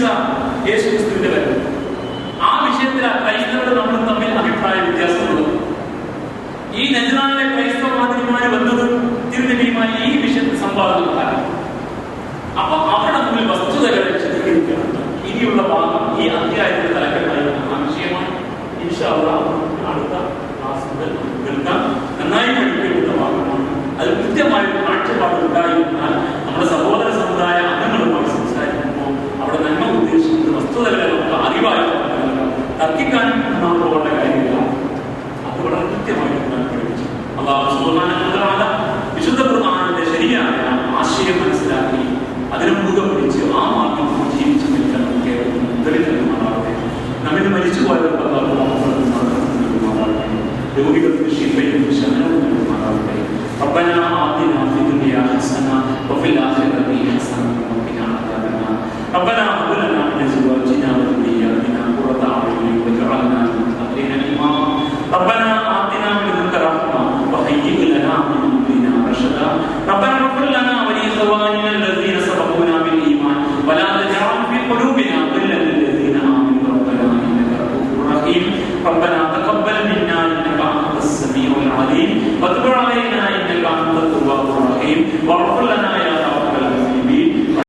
ഈസ യേശുക്രിസ്തുവിന്റെ വരവ്. ആ വിഷയത്തിൽ ക്രൈസ്തവരുടെ നമ്മളും തമ്മിൽ അഭിപ്രായ വ്യത്യാസമുള്ളത്. ഈ നജ്റാനിലെ ക്രൈസ്തവ പാതിരിമാര് വന്നത് തിരുനബിയുമായി ഈ വിഷയത്തിൽ സംവാദങ്ങളാണ്. അപ്പൊ അവരുടെ മുന്നിൽ വസ്തുതകളെ ചിത്രീകരിക്കണം. ഇനിയുള്ള ഭാഗം ഈ അധ്യായത്തിന്റെ തലക്കെട്ടായി ആ വിഷയമാണ്. ഇൻഷാ അല്ലാഹ് അടുത്ത ക്ലാസ് മുതൽ കേൾക്കാം. നന്നായി പഠിക്കേണ്ട ഭാഗമാണ്. അത് കൃത്യമായ കാഴ്ചപ്പാട് ഉണ്ടായിരുന്നാൽ നമ്മുടെ സഹോദര സമുദായ അംഗങ്ങളുമായി സംസാരിക്കുമ്പോൾ അവിടെ നന്മ ഉദ്ദേശിക്കുന്നത് വസ്തുതകളെ നമുക്ക് അറിവായി തർക്കിക്കാനും പോകേണ്ട കാര്യമില്ല. അത് വളരെ കൃത്യമായി പഠിപ്പിച്ചു. അല്ലാഹു സുബ്ഹാനഹു വ തആല വിശുദ്ധ ഖുർആനിന്റെ ശരിയായ ആശയം മനസ്സിലാക്കി അതിനെ മുറുകെ പിടിച്ച് ആ മാർഗം ജീവിച്ചു നിൽക്കാൻ കേരളത്തിൽ നമ്മിൽ മരിച്ചുപോയവർക്ക് രോഗികൾക്ക് ശിഫയും ശമനവും നൽകുമാറാവട്ടെ. ربنا آتنا في الدنيا حسنة وفي الآخرة حسنة وقنا عذاب النار. ربنا هب لنا من أزواجنا وذرياتنا قرة أعين واجعلنا للمتقين إماما. ربنا آتنا من لدنك رحمة وهيئ لنا من أمرنا رشدا. ربنا اغفر لنا ولإخواننا الذين سبقونا بالإيمان ولا تجعل في قلوبنا غلا للذين آمنوا ربنا إنك رؤوف رحيم. ربنا تقبل منا إنك أنت السميع العليم وتب علينا إنك أنت التواب الرحيم واغفر لنا